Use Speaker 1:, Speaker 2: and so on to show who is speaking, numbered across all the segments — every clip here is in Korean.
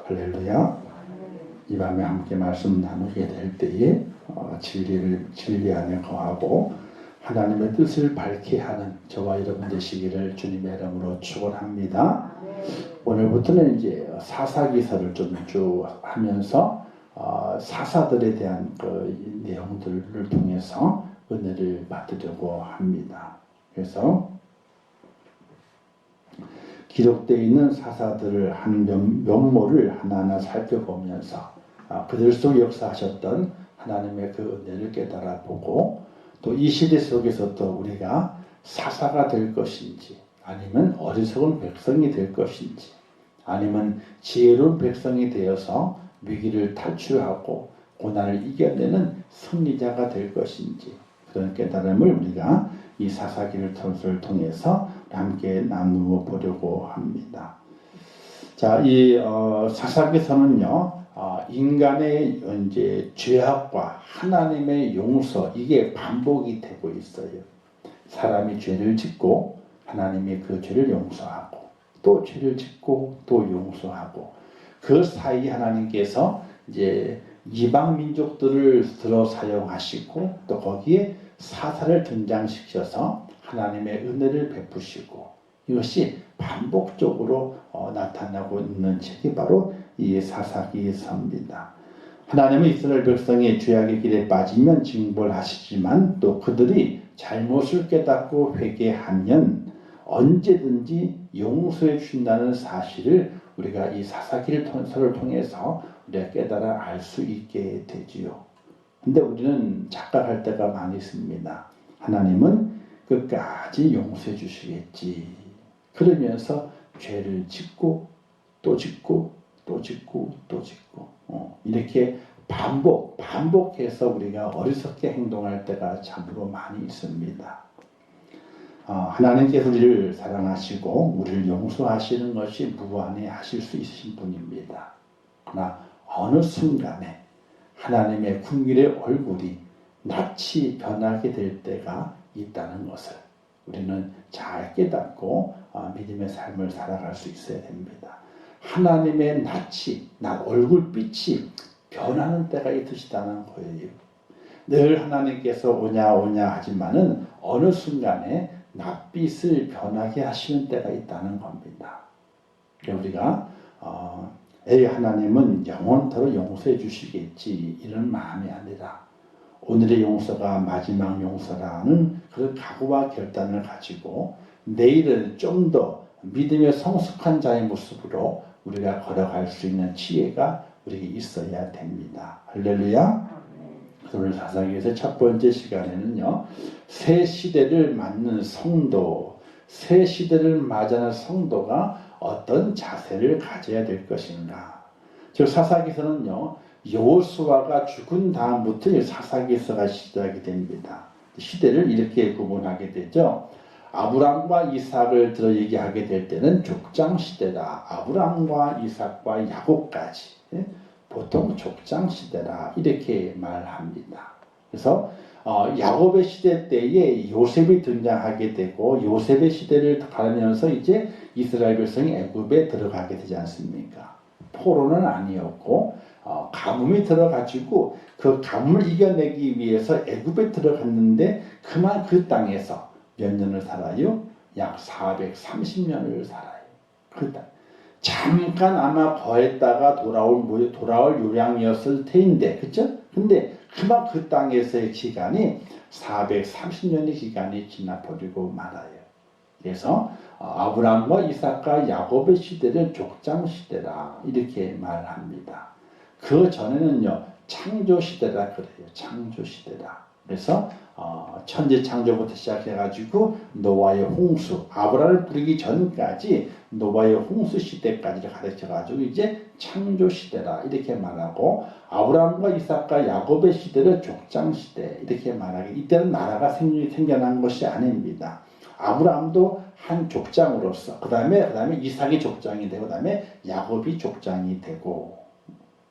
Speaker 1: 할렐루야. 이 밤에 함께 말씀 나누게 될 때에 진리 안에 거하고 하나님의 뜻을 밝게 하는 저와 여러분 되시기를 주님의 이름으로 축원합니다. 오늘부터는 이제 사사기서를 좀 쭉 하면서 사사들에 대한 그 내용들을 통해서 은혜를 받으려고 합니다. 그래서 기록되어 있는 사사들을 한 면모를 하나하나 살펴보면서 그들 속 역사하셨던 하나님의 그 은혜를 깨달아 보고 또 이 시대 속에서도 우리가 사사가 될 것인지 아니면 어리석은 백성이 될 것인지 아니면 지혜로운 백성이 되어서 위기를 탈출하고 고난을 이겨내는 승리자가 될 것인지 그런 깨달음을 우리가 이 사사기를 통해서 함께 나누어 보려고 합니다. 자, 이 사사기서는요, 인간의 이제 죄악과 하나님의 용서 이게 반복이 되고 있어요. 사람이 죄를 짓고 하나님이 그 죄를 용서하고 또 죄를 짓고 또 용서하고 그 사이 하나님께서 이제 이방 민족들을 들어 사용하시고 또 거기에 사사를 등장시켜서 하나님의 은혜를 베푸시고 이것이 반복적으로 나타나고 있는 책이 바로 이 사사기서입니다. 하나님은 이스라엘 백성이 죄악의 길에 빠지면 징벌하시지만 또 그들이 잘못을 깨닫고 회개하면 언제든지 용서해 주신다는 사실을 우리가 이 사사기서를 통해서 우리가 깨달아 알 수 있게 되지요. 근데 우리는 착각할 때가 많이 있습니다. 하나님은 끝까지 용서해 주시겠지. 그러면서 죄를 짓고 또 짓고 또 짓고 또 짓고 이렇게 반복해서 우리가 어리석게 행동할 때가 참으로 많이 있습니다. 하나님께서 우리를 사랑하시고 우리를 용서하시는 것이 무한히 하실 수 있으신 분입니다. 그러나 어느 순간에 하나님의 궁일의 얼굴이 낯이 변하게 될 때가 있다는 것을 우리는 잘 깨닫고 믿음의 삶을 살아갈 수 있어야 됩니다. 하나님의 낯이, 얼굴빛이 변하는 때가 있으시다는 거예요. 늘 하나님께서 오냐 하지만은 어느 순간에 낯빛을 변하게 하시는 때가 있다는 겁니다. 우리가 하나님은 영원토록 용서해 주시겠지 이런 마음이 아니라 오늘의 용서가 마지막 용서라는 그런 각오와 결단을 가지고 내일은 좀 더 믿음의 성숙한 자의 모습으로 우리가 걸어갈 수 있는 지혜가 우리에게 있어야 됩니다. 할렐루야. 오늘 사사기에서 첫 번째 시간에는요, 새 시대를 맞는 성도, 새 시대를 맞이하는 성도가 어떤 자세를 가져야 될 것인가. 즉 사사기서는요, 여호수아가 죽은 다음부터 사사기서가 시작이 됩니다. 시대를 이렇게 구분하게 되죠. 아브람과 이삭을 들어 얘기하게 될 때는 족장 시대다. 아브람과 이삭과 야곱까지 보통 족장 시대라 이렇게 말합니다. 그래서 야곱의 시대 때에 요셉이 등장하게 되고 요셉의 시대를 가면서 이제 이스라엘 백성이 애굽에 들어가게 되지 않습니까? 포로는 아니었고 가뭄이 들어가지고 그 가뭄을 이겨내기 위해서 애굽에 들어갔는데 그만 그 땅에서 몇 년을 살아요? 약 430년을 살아요. 그 땅. 잠깐 아마 거했다가 돌아올 요량이었을 테인데, 그쵸? 근데 그만 그 땅에서의 기간이 430년의 기간이 지나버리고 말아요. 그래서 아브람과 이삭과 야곱의 시대를 족장 시대라 이렇게 말합니다. 그 전에는요 창조 시대라 그래요. 창조 시대라. 그래서 천지 창조부터 시작해가지고 노아의 홍수, 아브라함을 부르기 전까지 노아의 홍수 시대까지를 가르쳐가지고 이제 창조 시대라 이렇게 말하고 아브라함과 이삭과 야곱의 시대를 족장 시대 이렇게 말하기. 이때는 나라가 생겨난 것이 아닙니다. 아브라함도 한 족장으로서 그 다음에 이삭이 족장이 되고 그 다음에 야곱이 족장이 되고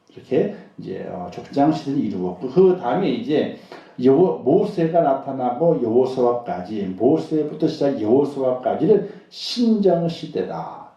Speaker 1: 이렇게 이제 족장 시대를 이루었고 그 다음에 이제 모세가 나타나고 여호수아까지 모세부터 시작 여호수아까지는 신정 시대다.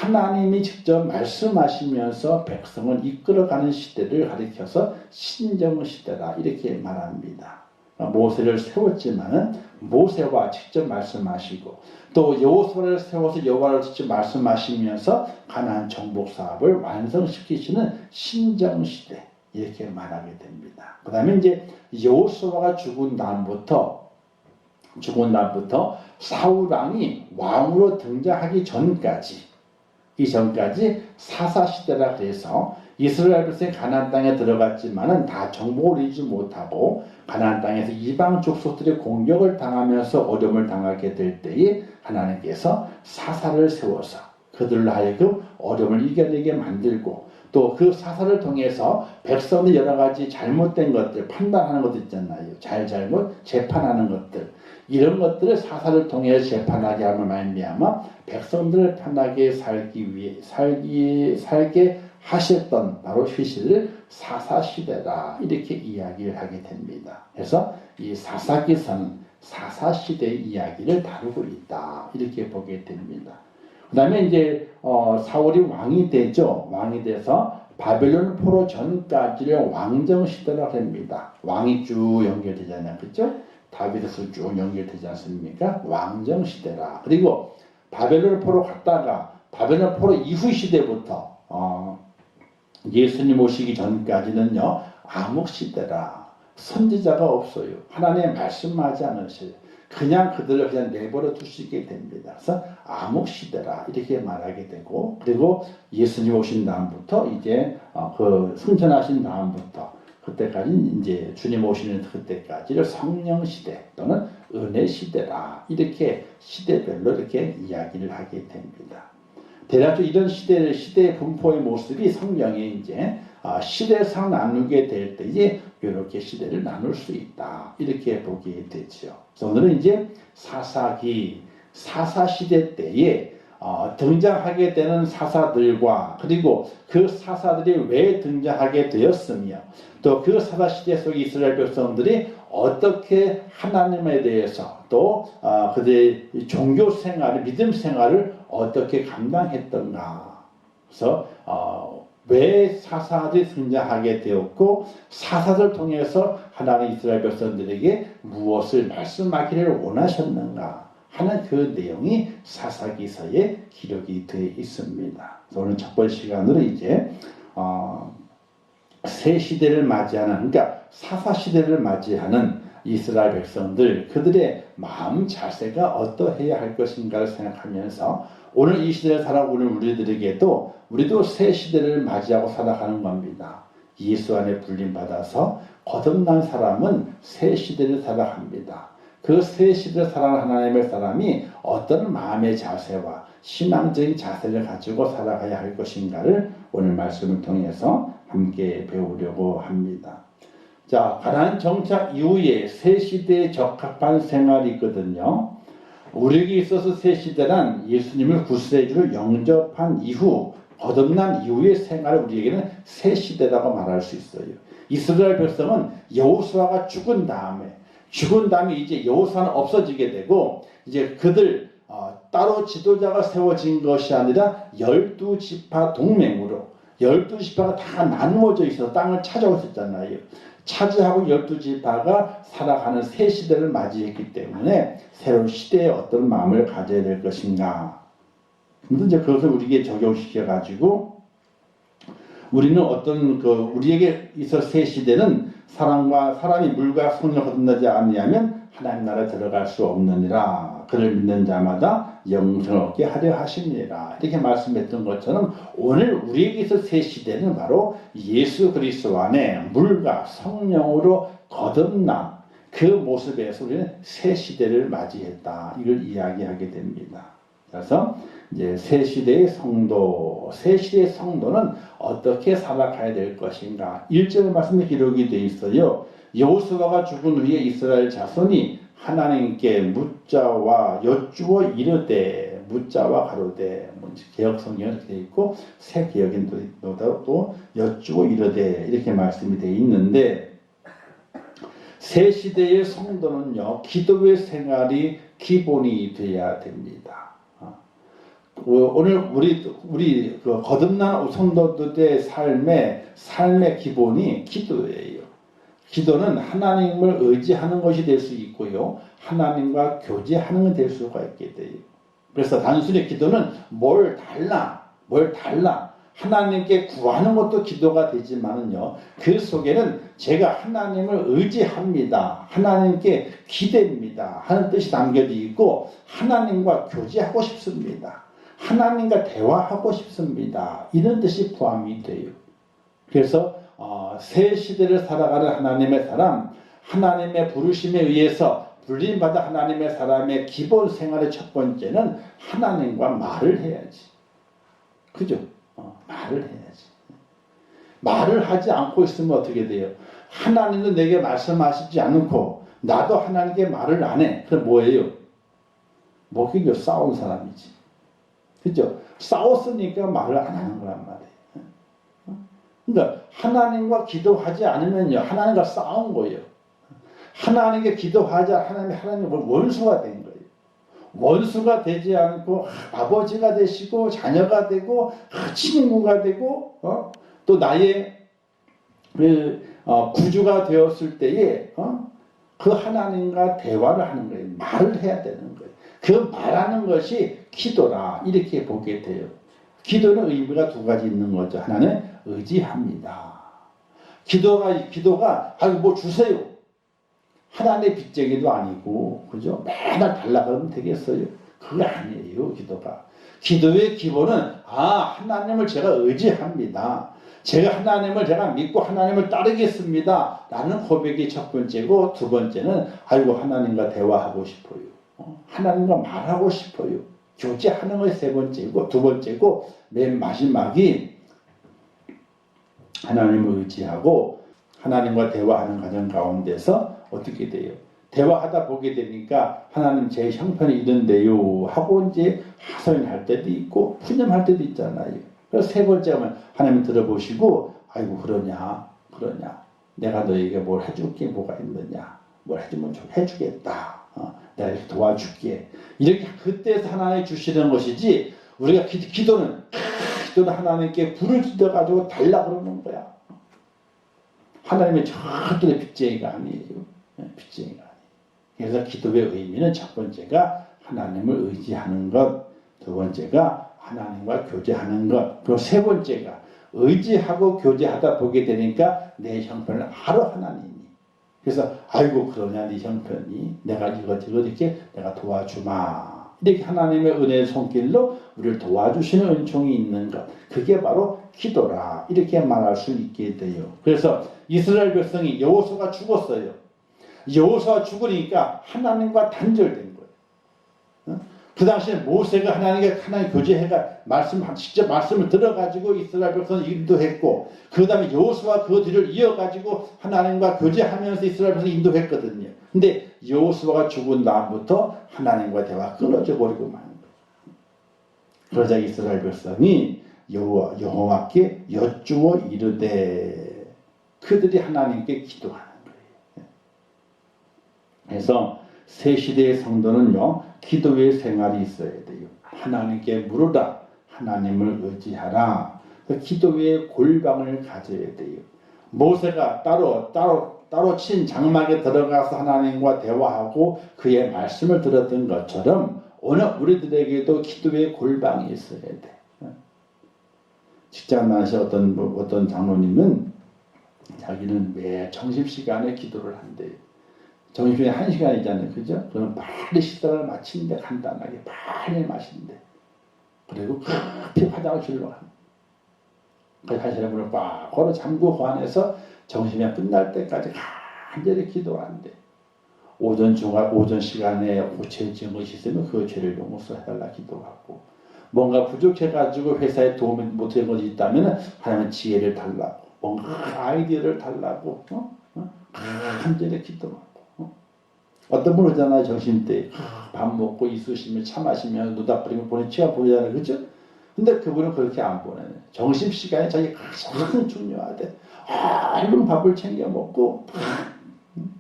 Speaker 1: 하나님이 직접 말씀하시면서 백성을 이끌어가는 시대를 가리켜서 신정시대라 이렇게 말합니다. 모세를 세웠지만은 모세와 직접 말씀하시고 또 여호수아를 세워서 여호와를 직접 말씀하시면서 가나안 정복 사업을 완성시키시는 신정시대 이렇게 말하게 됩니다. 그 다음에 이제 여호수아가 죽은 다음부터 사울 왕이 왕으로 등장하기 전까지 사사시대라 그래서 이스라엘 백성이 가나안 땅에 들어갔지만은 다 정복을 이루지 못하고 가나안 땅에서 이방 족속들의 공격을 당하면서 어려움을 당하게 될 때에 하나님께서 사사를 세워서 그들로 하여금 어려움을 이겨내게 만들고 또 그 사사를 통해서 백성의 여러 가지 잘못된 것들 판단하는 것도 있잖아요. 잘못 재판하는 것들 이런 것들을 사사를 통해 재판하게 하면 말미암아 백성들을 편하게 살게 하셨던 바로 시대를 사사시대다 이렇게 이야기를 하게 됩니다. 그래서 이 사사기서는 사사시대의 이야기를 다루고 있다 이렇게 보게 됩니다. 그 다음에 이제 사울이 왕이 되죠. 왕이 돼서 바벨론 포로 전까지를 왕정시대라고 합니다. 왕이 쭉 연결되잖아요. 그렇죠? 다윗에서 쭉 연결되지 않습니까? 왕정시대라. 그리고 바벨론 포로 갔다가 바벨론 포로 이후 시대부터 예수님 오시기 전까지는요 암흑시대라. 선지자가 없어요. 하나님의 말씀하지 않으셔요. 그냥 그들을 그냥 내버려 두시게 됩니다. 그래서 암흑시대라 이렇게 말하게 되고 그리고 예수님 오신 다음부터 이제 그 승천하신 다음부터 그때까지 이제 주님 오시는 그때까지를 성령 시대 또는 은혜 시대라 이렇게 시대별로 이렇게 이야기를 하게 됩니다. 대략적으로 이런 시대의 분포의 모습이 성경에 이제 시대상 나누게 될 때에 이렇게 시대를 나눌 수 있다 이렇게 보게 되죠. 그래서 오늘은 이제 사사시대 때에 등장하게 되는 사사들과 그리고 그 사사들이 왜 등장하게 되었으며 또 그 사사시대 속 이스라엘 백성들이 어떻게 하나님에 대해서 또 그들의 종교 생활, 믿음 생활을 어떻게 감당했던가. 그래서 왜 사사들이 등장하게 되었고 사사들 통해서 하나님 이스라엘 백성들에게 무엇을 말씀하기를 원하셨는가 하는 그 내용이 사사기서에 기록이 되어 있습니다. 오늘 첫 번째 시간으로 이제 새 시대를 맞이하는 그러니까 사사시대를 맞이하는 이스라엘 백성들 그들의 마음 자세가 어떠해야 할 것인가를 생각하면서 오늘 이 시대를 살아오는 우리도 새 시대를 맞이하고 살아가는 겁니다. 예수 안에 불림받아서 거듭난 사람은 새 시대를 살아갑니다. 그 새 시대를 살아가는 하나님의 사람이 어떤 마음의 자세와 신앙적인 자세를 가지고 살아가야 할 것인가를 오늘 말씀을 통해서 함께 배우려고 합니다. 자, 가나안 정착 이후에 새 시대에 적합한 생활이 있거든요. 우리에게 있어서 새 시대란 예수님을 구세주로 영접한 이후 거듭난 이후의 생활을 우리에게는 새 시대라고 말할 수 있어요. 이스라엘 백성은 여호수아가 죽은 다음에 이제 여호수아는 없어지게 되고 이제 그들 따로 지도자가 세워진 것이 아니라 12지파 동맹으로 12지파가 다 나누어져 있어서 땅을 차지하고 있었잖아요. 차지하고 12지파가 살아가는 새 시대를 맞이했기 때문에 새로운 시대에 어떤 마음을 가져야 될 것인가. 근데 이제 그것을 우리에게 적용시켜가지고 우리는 우리에게 있어 새 시대는 사람이 물과 성령을 거듭나지 아니하면 하나님 나라에 들어갈 수 없느니라. 그를 믿는 자마다 영생을 얻게 하려 하시니라. 이렇게 말씀했던 것처럼 오늘 우리에게 있어 새 시대는 바로 예수 그리스도 안에 물과 성령으로 거듭난 그 모습에서 우리는 새 시대를 맞이했다. 이걸 이야기하게 됩니다. 그래서 이제 새 시대의 성도는 어떻게 살아가야 될 것인가. 1절의 말씀에 기록이 되어 있어요. 여호수아가 죽은 후에 이스라엘 자손이 하나님께 묻자와 여쭈어 이르되, 묻자와 가로되, 개혁 성경에 되어 있고 새 개혁인도 또 여쭈어 이르되 이렇게 말씀이 되어 있는데, 새 시대의 성도는요 기도의 생활이 기본이 되어야 됩니다. 오늘 우리 그 거듭난 성도들의 삶의 기본이 기도예요. 기도는 하나님을 의지하는 것이 될 수 있고요. 하나님과 교제하는 것 될 수가 있게 돼요. 그래서 단순히 기도는 뭘 달라 하나님께 구하는 것도 기도가 되지만은요, 그 속에는 제가 하나님을 의지합니다, 하나님께 기대입니다 하는 뜻이 담겨져 있고, 하나님과 교제하고 싶습니다, 하나님과 대화하고 싶습니다, 이런 뜻이 포함이 돼요. 그래서 새 시대를 살아가는 하나님의 사람, 하나님의 부르심에 의해서 불림받아 하나님의 사람의 기본 생활의 첫 번째는 하나님과 말을 해야지. 그죠? 말을 해야지. 말을 하지 않고 있으면 어떻게 돼요? 하나님도 내게 말씀하시지 않고 나도 하나님께 말을 안 해. 그럼 뭐예요? 뭐겠죠? 싸운 사람이지. 그죠? 싸웠으니까 말을 안 하는 거란 말이에요. 그러니까 하나님과 기도하지 않으면요, 하나님과 싸운 거예요. 하나님께 기도하자 하나님의 원수가 된 거예요. 원수가 되지 않고 아버지가 되시고 자녀가 되고 친구가 되고 또 나의 구주가 되었을 때에 그 하나님과 대화를 하는 거예요. 말을 해야 되는 거예요. 그 말하는 것이 기도라, 이렇게 보게 돼요. 기도는 의미가 두 가지 있는 거죠. 하나는 의지합니다. 기도가 뭐 주세요, 하나님의 빚쟁이도 아니고, 그죠? 맨날 달라 그러면 되겠어요? 그게 아니에요, 기도가. 기도의 기본은, 하나님을 제가 의지합니다, 제가 믿고 하나님을 따르겠습니다 라는 고백이 첫 번째고, 두 번째는 하나님과 대화하고 싶어요, 하나님과 말하고 싶어요, 교제하는 것이 세 번째고, 두 번째고, 맨 마지막이 하나님을 의지하고 하나님과 대화하는 과정 가운데서 어떻게 돼요? 대화하다 보게 되니까 하나님 제 형편이 이런데요 하고 이제 하소연할 때도 있고 푸념할 때도 있잖아요. 그래서 세 번째 하면 하나님 들어보시고, 아이고 그러냐 내가 너에게 뭘 해줄게, 뭐가 있느냐, 뭘 해주면 좀 해주겠다, 내가 이렇게 도와줄게, 이렇게 그때서 하나님 주시는 것이지, 우리가 기도는 하나님께 불을 지펴가지고 달라 그러는 거야. 하나님의 절대 빚쟁이가 아니에요. 빚쟁이가 아니에요. 그래서 기도의 의미는 첫 번째가 하나님을 의지하는 것, 두 번째가 하나님과 교제하는 것, 그리고 세 번째가 의지하고 교제하다 보게 되니까 내 형편을 알아, 하나님이. 그래서 아이고 그러냐 네 형편이, 내가 이것저것 이렇게 내가 도와주마, 이렇게 하나님의 은혜의 손길로 우리를 도와주시는 은총이 있는 것, 그게 바로 기도라, 이렇게 말할 수 있게 돼요. 그래서 이스라엘 백성이 여호수아가 죽었어요. 여호수아가 죽으니까 하나님과 단절된 거예요. 그 당시에 모세가 하나님 교제해가 직접 말씀을 들어가지고 이스라엘 백성을 인도했고, 그 다음에 여호수아가 그 뒤를 이어가지고 하나님과 교제하면서 이스라엘 백성을 인도했거든요. 근데 여호수아가 죽은 다음부터 하나님과 대화가 끊어져 버리고 마는 거예요. 그러자 이스라엘 백성이 여호와께 여쭈어 이르되, 그들이 하나님께 기도하는 거예요. 그래서 새 시대의 성도는요, 기도의 생활이 있어야 돼요. 하나님께 물으라, 하나님을 의지하라, 그 기도의 골방을 가져야 돼요. 모세가 따로 친 장막에 들어가서 하나님과 대화하고 그의 말씀을 들었던 것처럼 오늘 우리들에게도 기도의 골방이 있어야 돼. 직장 다니시 어떤 장로님은 자기는 매 점심시간에 기도를 한대요. 점심시간에 1시간이잖아요. 그죠? 그럼 빨리 식사를 마치는데 간단하게 빨리 마신대. 그리고 급히 화장실로 가. 그 1시간에 문을 꽉 걸어 잠그고 안에서 점심이 끝날 때까지 간절히 기도한대. 오전 시간에 죄 지은 것이 있으면 그 죄를 용서해달라 기도하고, 뭔가 부족해가지고 회사에 도움이 못된 것이 있다면 하나님 지혜를 달라고, 뭔가 아이디어를 달라고 간절히 기도하고. 어떤 분 오잖아요, 점심때 밥 먹고 이쑤시며 차 마시며 노다 뿌리며 보내 취가 보이잖아요, 그죠? 근데 그분은 그렇게 안 보내요. 점심시간에 자기 가장 중요하대. 이분 밥을 챙겨 먹고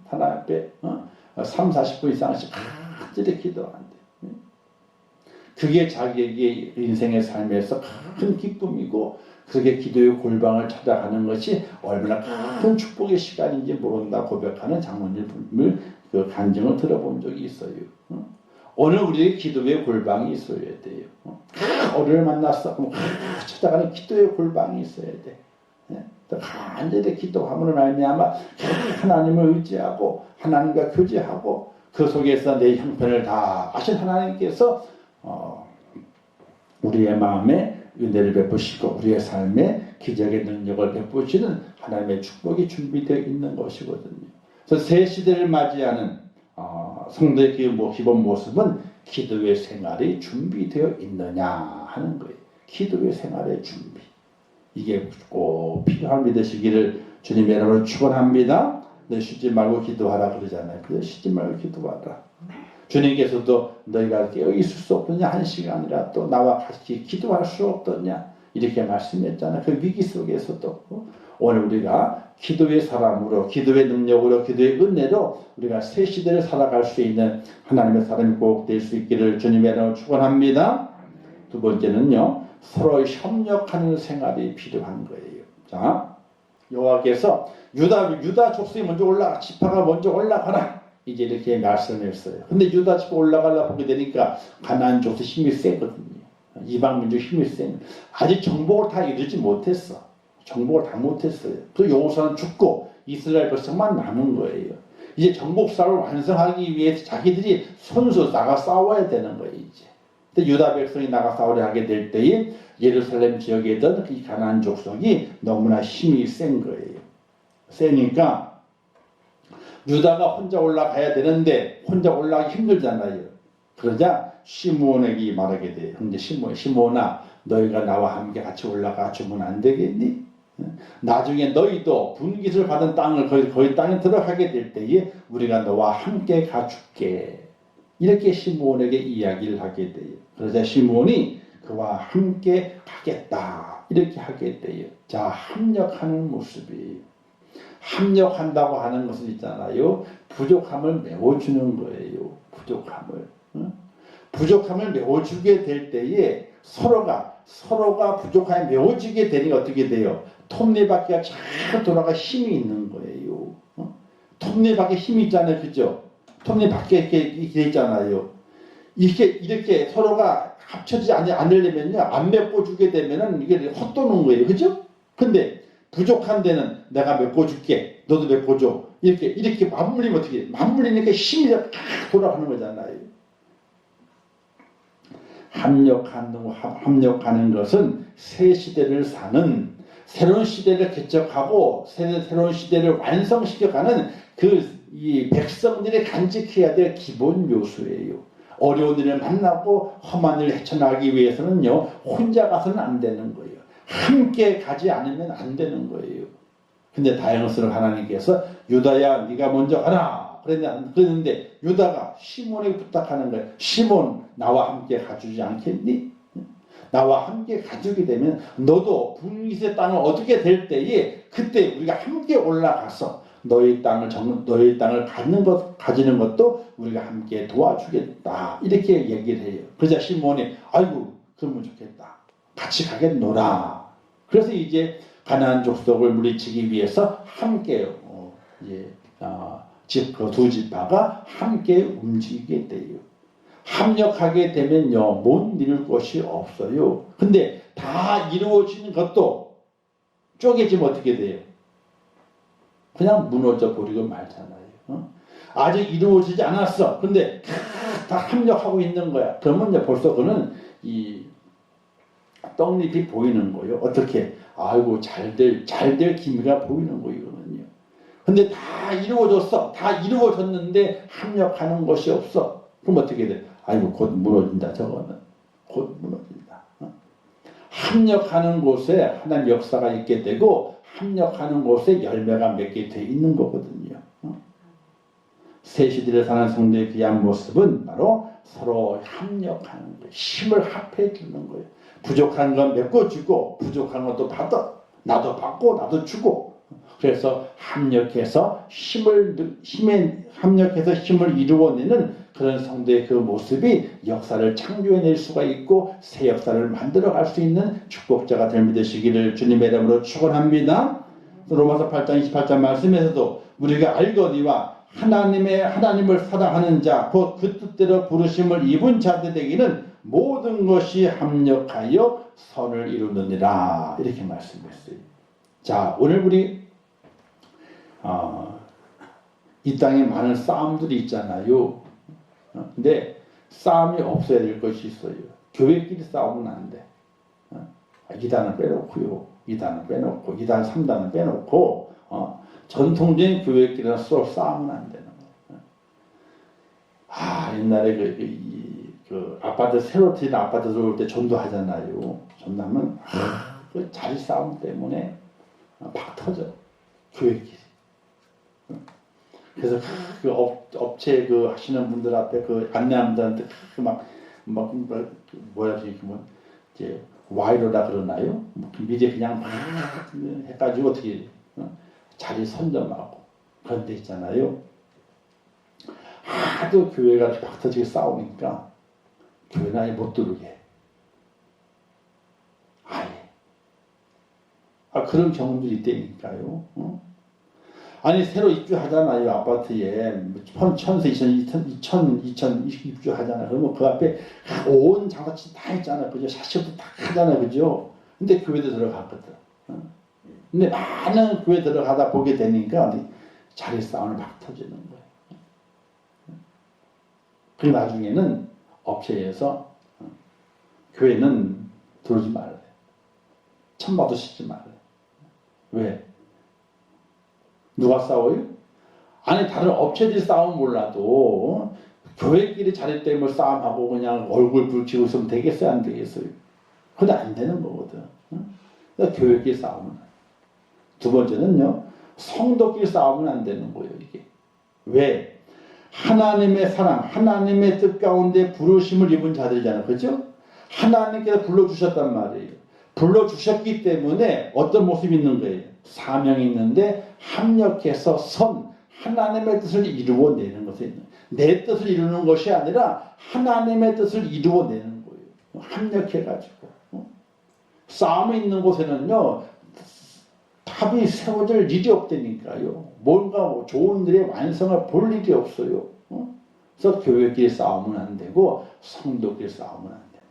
Speaker 1: 하나님 앞에 3, 40분 이상씩 간절히 기도한대. 그게 자기에게 인생의 삶에서 큰 기쁨이고 그게 기도의 골방을 찾아가는 것이 얼마나 큰 축복의 시간인지 모른다 고백하는 장로님을 그 간증을 들어본 적이 있어요. 오늘 우리의 기도의 골방이 있어야 돼요. 어른을 만났어. 찾아가는 기도의 골방이 있어야 돼. 간절히 기도함으로 말미암아 하나님을 의지하고 하나님과 교제하고 그 속에서 내 형편을 다 아신 하나님께서 우리의 마음에 은혜를 베푸시고 우리의 삶에 기적의 능력을 베푸시는 하나님의 축복이 준비되어 있는 것이거든요. 그래서 새 시대를 맞이하는 성도의 기본 모습은 기도의 생활이 준비되어 있느냐 하는 거예요. 기도의 생활의 준비. 이게 꼭 필요한 믿으시기를 주님의 이름으로 축원합니다. 너 쉬지 말고 기도하라 그러잖아요. 그래 쉬지 말고 기도하라. 주님께서도 너희가 깨어 있을 수 없느냐 한 시간이라도 나와 같이 기도할 수 없느냐 이렇게 말씀했잖아요. 그 위기 속에서도 오늘 우리가 기도의 사람으로 기도의 능력으로 기도의 은혜로 우리가 새 시대를 살아갈 수 있는 하나님의 사람이 꼭 될 수 있기를 주님의 이름으로 축원합니다. 두 번째는요. 서로 협력하는 생활이 필요한 거예요. 자, 여호와께서 유다 족속이 먼저 올라가 지파가 먼저 올라가라 이제 이렇게 말씀했어요. 근데 유다 지파 올라가려 보게 되니까 가나안 족속 힘이 세거든요. 이방 민족 힘이 세. 아직 정복을 다 이루지 못했어. 정복을 다 못했어요. 그 여호수아는 죽고 이스라엘 백성만 남은 거예요. 이제 정복 사업을 완성하기 위해서 자기들이 손수 나가 싸워야 되는 거예요. 이제. 근데 유다 백성이 나가 싸우려 하게 될 때에 예루살렘 지역에 있던 이 가나안 족속이 너무나 힘이 센 거예요. 세니까 유다가 혼자 올라가야 되는데 혼자 올라가기 힘들잖아요. 그러자 시므온에게 말하게 돼요. 근데 시므온아 너희가 나와 함께 같이 올라가 주면 안 되겠니? 나중에 너희도 분깃을 받은 땅을 거기 땅에 들어가게 될 때에 우리가 너와 함께 가줄게. 이렇게 시므온에게 이야기를 하게 돼요. 그러자 시므온이 그와 함께 가겠다. 이렇게 하게 돼요. 자, 합력하는 모습이 합력한다고 하는 것은 있잖아요. 부족함을 메워주는 거예요. 부족함을 메워주게 될 때에 서로가 부족함이 메워지게 되니까 어떻게 돼요? 톱니바퀴가 잘 돌아가 힘이 있는 거예요. 톱니바퀴 힘이 있잖아요. 그죠? 톱니바퀴 이렇게 돼 있잖아요. 이렇게 서로가 합쳐지지 않으려면요. 안 메꿔주게 되면은 이게 헛도는 거예요. 그죠? 근데 부족한 데는 내가 메꿔줄게. 너도 메꿔줘. 이렇게 맞물리면 어떻게 해? 맞물리니까 힘이 다 돌아가는 거잖아요. 합력하는 것은 새 시대를 사는 새로운 시대를 개척하고 새로운 시대를 완성시켜가는 이 백성들이 간직해야 될 기본 요소예요. 어려운 일을 만나고 험한 일을 헤쳐나가기 위해서는요. 혼자 가서는 안 되는 거예요. 함께 가지 않으면 안 되는 거예요. 근데 다행스러운 하나님께서 유다야 네가 먼저 가라 그랬는데 유다가 시몬에게 부탁하는 거예요. 시몬 나와 함께 가주지 않겠니? 나와 함께 가주게 되면 너도 분깃의 땅을 얻게 될 때에 그때 우리가 함께 올라가서 너희 땅을 가지는 것도 우리가 함께 도와주겠다. 이렇게 얘기를 해요. 그러자 시몬이 아이고 그러면 좋겠다. 같이 가겠노라. 그래서 이제 가나안 족속을 물리치기 위해서 함께 그 두 지파가 함께 움직이게 돼요. 합력하게 되면요 못 이룰 것이 없어요. 근데 다 이루어지는 것도 쪼개지면 어떻게 돼요? 그냥 무너져 버리고 말잖아요. 아직 이루어지지 않았어. 근데 다 합력하고 있는 거야. 그러면 이제 벌써 그는 이 떡잎이 보이는 거예요. 어떻게? 아이고 잘될 기미가 보이는 거이거든요. 근데 다 이루어졌어. 다 이루어졌는데 합력하는 것이 없어. 그럼 어떻게 돼? 아이고 곧 무너진다. 저거는 곧 무너진다. 합력하는 곳에 하나님 역사가 있게 되고 합력하는 곳에 열매가 맺게 돼 있는 거거든요. 새 시대를 사는 성도의 귀한 모습은 바로 서로 합력하는 거예요. 힘을 합해 주는 거예요. 부족한 건 메꿔주고 부족한 것도 받아. 나도 받고 나도 주고. 그래서 합력해서 힘을 이루어내는 그런 성도의 그 모습이 역사를 창조해낼 수가 있고 새 역사를 만들어갈 수 있는 축복자가 될 믿으시기를 주님의 이름으로 축원합니다. 로마서 8장 28절 말씀에서도 우리가 알거니와 하나님을 사랑하는 자, 곧 그 뜻대로 부르심을 입은 자들에게는 모든 것이 합력하여 선을 이루느니라. 이렇게 말씀했어요. 자, 오늘 우리 이 땅에 많은 싸움들이 있잖아요. 근데 싸움이 없어야 될 것이 있어요. 교회끼리 싸우면 안 돼. 2단은 빼놓고요. 2단은 빼놓고 2단, 3단은 빼놓고 전통적인 교회끼리는 서로 싸우면 안 되는 거예요. 옛날에 그 아파트 새로 트인 아파트 들어올 때 전도하잖아요. 전도하면 그 자리 싸움 때문에 팍 터져. 교회끼리. 그래서 그 업체 그 하시는 분들 앞에 그 안내하는 분들한테 뭐야 이제 와이로라 그러나요? 미리 그냥 막 해가지고 어떻게 자리 선점하고 그런 데 있잖아요. 하도 교회가 팍 터지게 싸우니까 교회는 아예 못 들어오게. 아예. 그런 경험들이 있다니까요. 아니 새로 입주하잖아요. 아파트에 천세 2000 입주하잖아요. 그러면 그 앞에 온 장사치 다 있잖아요. 그죠? 샤시도 다 하잖아요. 그죠? 근데 교회도 들어갔거든. 근데 많은 교회 들어가다 보게 되니까 자리 싸움을 막 터지는 거예요. 그 나중에는 업체에서 교회는 들어오지 말아요. 천막도 씻지 말아요. 왜? 누가 싸워요? 아니 다른 업체들이 싸우면 몰라도 교회끼리 자리 때문에 싸움하고 그냥 얼굴 붉히고 있으면 되겠어요? 안 되겠어요? 그건 안 되는 거거든. 그러니까 교회끼리 싸우면 안 돼요. 두 번째는요. 성도끼리 싸우면 안 되는 거예요. 이게. 왜? 하나님의 사랑, 하나님의 뜻 가운데 부르심을 입은 자들이잖아요. 그렇죠? 하나님께서 불러주셨단 말이에요. 불러주셨기 때문에 어떤 모습이 있는 거예요? 사명이 있는데 합력해서 하나님의 뜻을 이루어내는 것이 내 뜻을 이루는 것이 아니라 하나님의 뜻을 이루어내는 거예요. 합력해가지고. 싸움이 있는 곳에는요. 합이 세워질 일이 없다니까요. 뭔가 좋은 일의 완성을 볼 일이 없어요. 그래서 교회끼리 싸우면 안 되고 성도끼리 싸우면 안 돼요.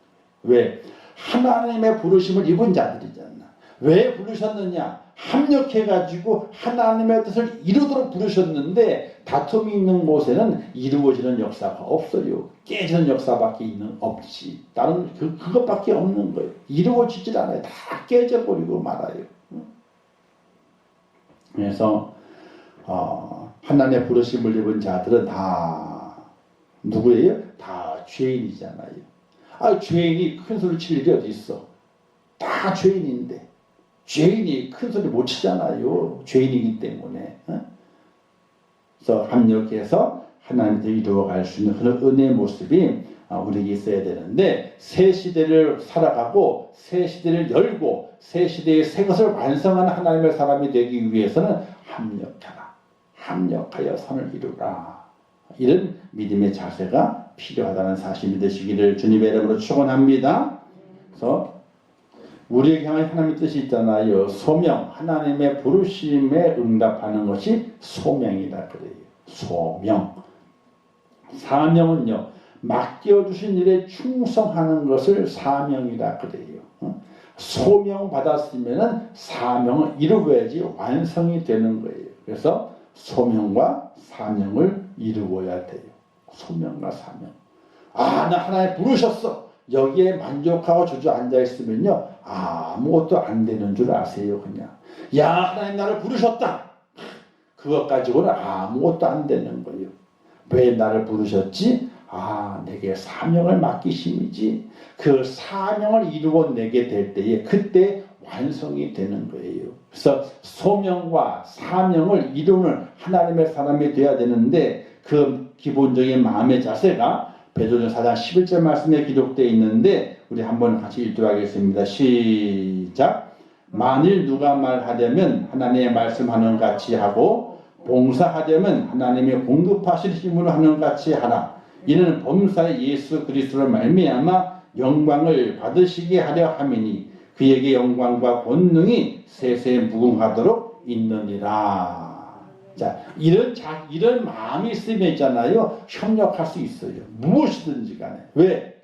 Speaker 1: 왜? 하나님의 부르심을 입은 자들이잖아. 왜 부르셨느냐? 합력해가지고 하나님의 뜻을 이루도록 부르셨는데 다툼이 있는 곳에는 이루어지는 역사가 없어요. 깨지는 역사밖에 없지. 다른 그것밖에 없는 거예요. 이루어지질 않아요. 다 깨져버리고 말아요. 그래서 하나님의 부르심을 입은 자들은 다 누구예요? 다 죄인이잖아요. 죄인이 큰 소리 칠 일이 어디 있어? 다 죄인인데 죄인이 큰 소리 못 치잖아요. 죄인이기 때문에. 그래서 합력해서 하나님도 이루어갈 수 있는 그런 은혜의 모습이 우리에게 있어야 되는데 새 시대를 살아가고 새 시대를 열고 새 시대의 새 것을 완성하는 하나님의 사람이 되기 위해서는 합력하라. 합력하여 선을 이루라. 이런 믿음의 자세가 필요하다는 사실이 되시기를 주님의 이름으로 축원합니다. 그래서 우리에게 향한 하나님의 뜻이 있잖아요. 소명, 하나님의 부르심에 응답하는 것이 소명이다 그래요. 소명. 사명은요. 맡겨주신 일에 충성하는 것을 사명이라 그래요. 소명 받았으면 사명을 이루어야지 완성이 되는 거예요. 그래서 소명과 사명을 이루어야 돼요. 소명과 사명. 나 하나님 부르셨어. 여기에 만족하고 주저앉아 있으면요. 아무것도 안 되는 줄 아세요. 그냥. 하나님 나를 부르셨다. 그것 가지고는 아무것도 안 되는 거예요. 왜 나를 부르셨지? 내게 사명을 맡기심이지. 그 사명을 이루어내게 될 때에 그때 완성이 되는 거예요. 그래서 소명과 사명을 이루는 하나님의 사람이 되어야 되는데 그 기본적인 마음의 자세가 베드로전서 4장 11절 말씀에 기록되어 있는데 우리 한번 같이 읽도록 하겠습니다. 시작. 만일 누가 말하려면 하나님의 말씀하는 같이 하고 봉사하려면 하나님의 공급하실 힘으로 하는 같이 하라. 이는 범사의 예수 그리스도로 말미암아 영광을 받으시게 하려 함이니 그에게 영광과 권능이 세세에 무궁하도록 있느니라. 자, 이런 마음이 있으면 있잖아요, 협력할 수 있어요. 무엇이든지 간에. 왜?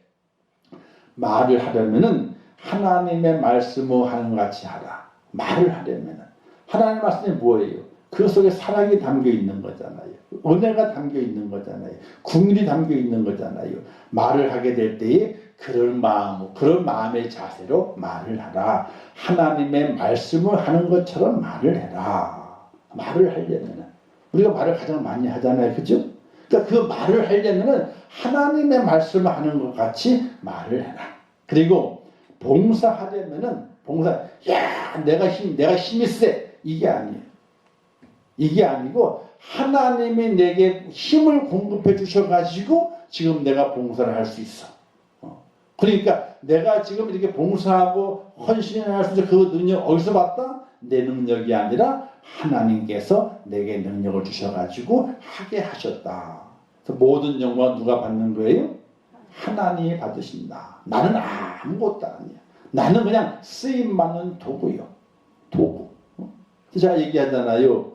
Speaker 1: 말을 하려면은 하나님의 말씀을 하는 것 같이 하라. 말을 하려면은 하나님의 말씀이 뭐예요? 그 속에 사랑이 담겨 있는 거잖아요. 은혜가 담겨 있는 거잖아요. 국률이 담겨 있는 거잖아요. 말을 하게 될 때에 그런 마음의 자세로 말을 하라. 하나님의 말씀을 하는 것처럼 말을 해라. 말을 하려면은 우리가 말을 가장 많이 하잖아요, 그죠? 그러니까 그 말을 하려면은 하나님의 말씀을 하는 것 같이 말을 해라. 그리고 봉사하려면은 내가 힘이 세, 이게 아니에요. 이게 아니고 하나님이 내게 힘을 공급해 주셔가지고 지금 내가 봉사를 할 수 있어. 그러니까 내가 지금 이렇게 봉사하고 헌신을 할 수 있는 그 능력 어디서 봤다? 내 능력이 아니라 하나님께서 내게 능력을 주셔가지고 하게 하셨다. 그래서 모든 영광 누가 받는 거예요? 하나님이 받으신다. 나는 아무것도 아니야. 나는 그냥 쓰임받는 도구요. 도구. 제가 얘기하잖아요.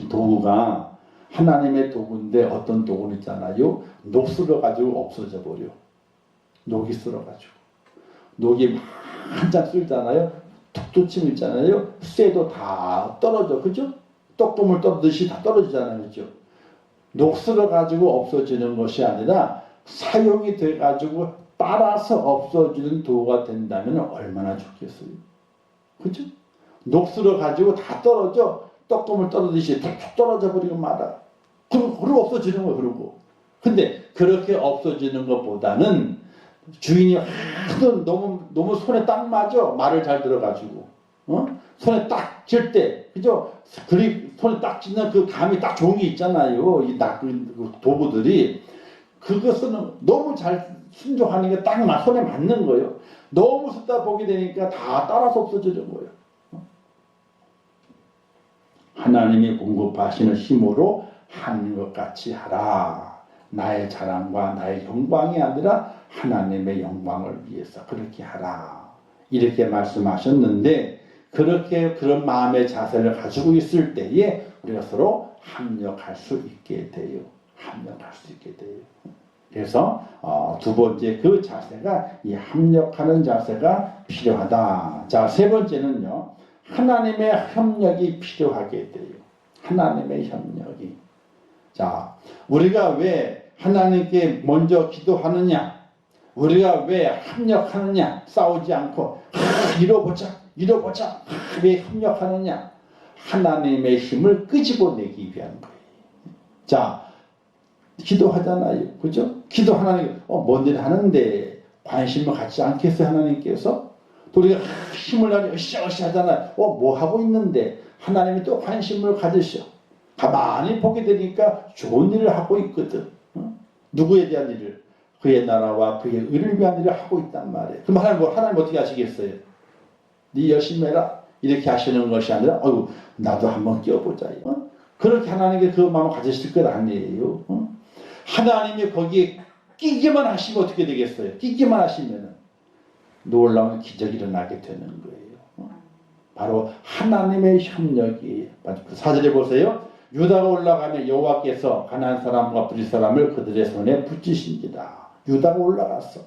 Speaker 1: 도구가 하나님의 도구인데 어떤 도구는 있잖아요. 녹 쓸어가지고 없어져 버려. 녹이 쓸어가지고. 녹이 한참 쓸잖아요. 툭툭 치면 있잖아요. 쇠도 다 떨어져. 그죠? 떡고물 떨어듯이 다 떨어지잖아요. 그죠? 녹 쓸어가지고 없어지는 것이 아니라 사용이 돼가지고 따라서 없어지는 도구가 된다면 얼마나 좋겠어요. 그죠? 녹 쓸어가지고 다 떨어져. 떡고물 떨어지듯이 툭툭 떨어져 버리고 말아. 그리고 없어지는 거예요. 그러고. 근데 그렇게 없어지는 것보다는 주인이 하도 너무 손에 딱 맞아. 말을 잘 들어가지고. 손에 딱 쥘 때, 그죠? 손에 딱 쥐는 그 감이 딱 좋은 게 있잖아요. 그 도구들이. 그것은 너무 잘 순종하는 게 딱 손에 맞는 거예요. 너무 쓰다 보게 되니까 다 따라서 없어지는 거예요. 하나님이 공급하시는 힘으로 하는 것 같이 하라. 나의 자랑과 나의 영광이 아니라 하나님의 영광을 위해서 그렇게 하라. 이렇게 말씀하셨는데 그런 마음의 자세를 가지고 있을 때에 우리가 서로 합력할 수 있게 돼요. 합력할 수 있게 돼요. 그래서 두 번째 그 자세가 이 합력하는 자세가 필요하다. 자, 세 번째는요. 하나님의 협력이 필요하게 돼요. 하나님의 협력이. 자, 우리가 왜 하나님께 먼저 기도하느냐? 우리가 왜 협력하느냐? 싸우지 않고 이뤄보자. 왜 협력하느냐? 하나님의 힘을 끄집어내기 위한 거예요. 자, 기도하잖아요. 그죠? 기도 하나님, 뭔 일 하는데 관심을 갖지 않겠어요? 하나님께서? 또 우리가 힘을 가지고 으쌰으쌰 하잖아요. 뭐 하고 있는데 하나님이 또 관심을 가지셔. 가만히 보게 되니까 좋은 일을 하고 있거든. 누구에 대한 일을? 그의 나라와 그의 의를 위한 일을 하고 있단 말이에요. 그럼 하나님 어떻게 하시겠어요? 네 열심히 해라. 이렇게 하시는 것이 아니라 나도 한번 끼워보자. 그렇게 하나님께 그 마음을 가지실 것 아니에요. 하나님이 거기에 끼기만 하시면 어떻게 되겠어요? 끼기만 하시면은 놀라운 기적이 일어나게 되는 거예요. 바로 하나님의 협력이에요. 4절에 보세요. 유다가 올라가면 여호와께서 가나안 사람과 브릿 사람을 그들의 손에 붙이십니다. 유다가 올라갔어.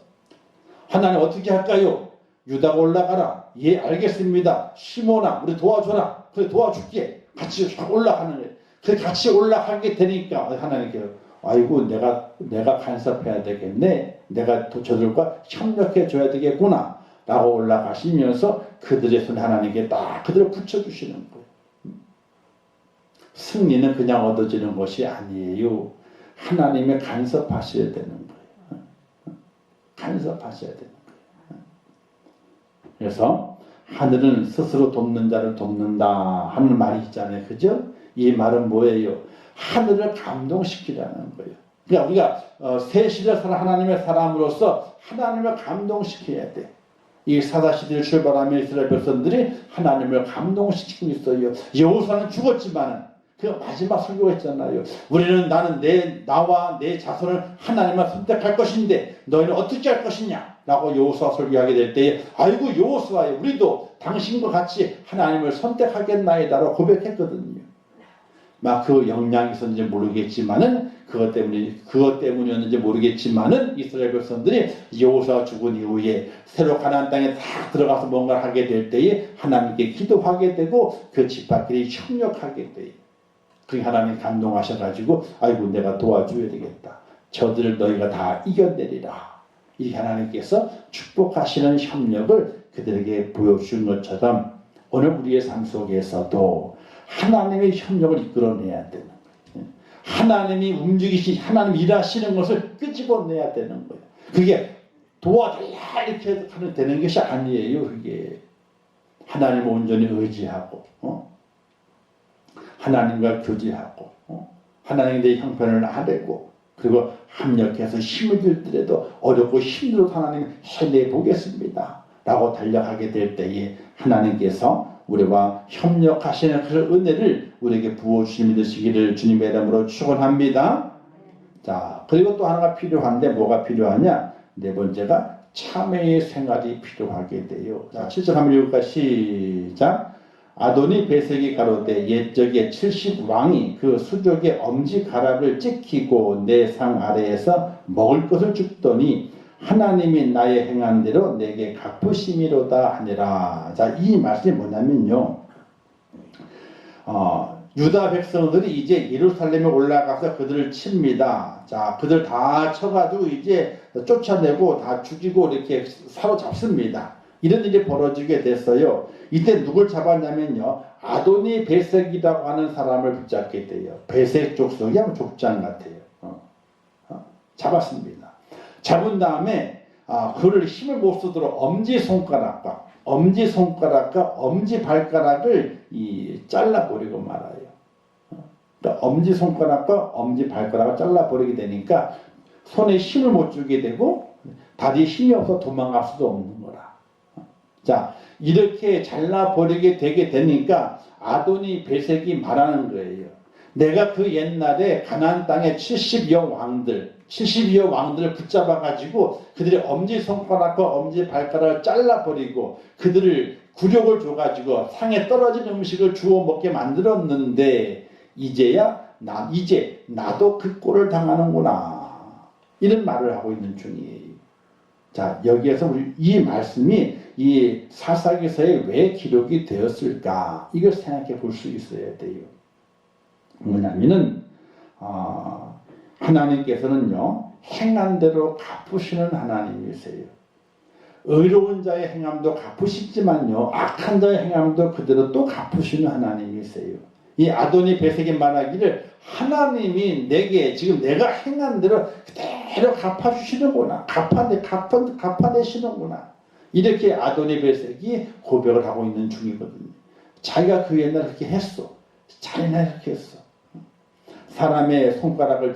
Speaker 1: 하나님 어떻게 할까요? 유다가 올라가라. 예, 알겠습니다. 시몬아, 우리 도와줘라. 그래, 도와줄게. 같이 올라가는 거예요. 그래, 같이 올라가게 되니까 하나님께서 아이고 내가 간섭해야 되겠네. 내가 저들과 협력해 줘야 되겠구나. 라고 올라가시면서 그들의 손에 하나님께 딱 그들을 붙여주시는 거예요. 승리는 그냥 얻어지는 것이 아니에요. 하나님의 간섭하셔야 되는 거예요. 간섭하셔야 되는 거예요. 그래서 하늘은 스스로 돕는 자를 돕는다 하는 말이 있잖아요. 그죠? 이 말은 뭐예요? 하늘을 감동시키라는 거예요. 그러니까 우리가 새 시대 하나님의 사람으로서 하나님을 감동시켜야 돼. 이 사사시대를 출발하며 이스라엘 백성들이 하나님을 감동시키고 있어요. 여호수아는 죽었지만 그 마지막 설교가 있잖아요. 우리는 나와 내 자손을 하나님만 선택할 것인데 너희는 어떻게 할 것이냐? 라고 여호수아 설교하게 될 때에 아이고 여호수아여 우리도 당신과 같이 하나님을 선택하겠나이다라고 고백했거든요. 막 그 영향이 있었는지 모르겠지만은 그것 때문이었는지 모르겠지만은 이스라엘 백성들이 여호수아 죽은 이후에 새로 가나안 땅에 딱 들어가서 뭔가를 하게 될 때에 하나님께 기도하게 되고 그 집합끼리 협력하게 돼요. 그 하나님 감동하셔가지고 아이고 내가 도와줘야 되겠다. 저들을 너희가 다 이겨내리라. 이 하나님께서 축복하시는 협력을 그들에게 보여준 것처럼 오늘 우리의 삶 속에서도 하나님의 협력을 이끌어내야 되는 거예요. 하나님이 하나님 일하시는 것을 끄집어내야 되는 거예요. 그게 도와달라 이렇게 하면 되는 것이 아니에요. 그게 하나님을 온전히 의지하고 하나님과 교제하고 하나님에 대해 형편을 아뢰고 그리고 합력해서 힘을 들더라도 어렵고 힘들어도 하나님 해내보겠습니다 라고 달려가게 될 때에 하나님께서 우리와 협력하시는 그 은혜를 우리에게 부어주시는 믿으시기를 주님의 이름으로 축원합니다. 자, 그리고 또 하나가 필요한데 뭐가 필요하냐? 네 번째가 참회의 생활이 필요하게 돼요. 자, 7절 한번 읽을까? 시작. 아도니 베섹이 가로되 옛적에 70왕이 그 수족의 엄지가락을 찍히고 내 상 아래에서 먹을 것을 줍더니 하나님이 나의 행한 대로 내게 갚으심이로다 하니라. 자, 이 말씀이 뭐냐면요. 유다 백성들이 이제 예루살렘에 올라가서 그들을 칩니다. 자, 그들 다 쳐가지고 이제 쫓아내고 다 죽이고 이렇게 사로잡습니다. 이런 일이 벌어지게 됐어요. 이때 누굴 잡았냐면요. 아도니 베섹이라고 하는 사람을 붙잡게 돼요. 베섹 족속이 아마 족장 같아요. 잡았습니다. 잡은 다음에 그를 힘을 못 쓰도록 엄지손가락과 엄지발가락을 잘라버리고 말아요. 그러니까 엄지손가락과 엄지발가락을 잘라버리게 되니까 손에 힘을 못 주게 되고 다리에 힘이 없어 도망갈 수도 없는 거라. 자, 이렇게 잘라버리게 되게 되니까 아도니 베섹이 말하는 거예요. 내가 그 옛날에 가나안 땅의 70여 왕들을 붙잡아가지고 그들의 엄지손가락과 엄지발가락을 잘라버리고 그들을 굴욕을 줘가지고 상에 떨어진 음식을 주워 먹게 만들었는데 이제 나도 그 꼴을 당하는구나. 이런 말을 하고 있는 중이에요. 자, 여기에서 이 말씀이 이 사사기서에 왜 기록이 되었을까? 이걸 생각해 볼 수 있어야 돼요. 뭐냐면은 하나님께서는요 행한 대로 갚으시는 하나님이세요. 의로운 자의 행함도 갚으시지만요 악한 자의 행함도 그대로 또 갚으시는 하나님이세요. 이 아도니 베섹이 말하기를 하나님이 내게 지금 내가 행한 대로 그대로 갚아주시는구나, 갚아내시는구나, 이렇게 아도니 베섹이 고백을 하고 있는 중이거든요. 자기가 그 옛날에 그렇게 했어. 자기나 이렇게 했어. 사람의 손가락을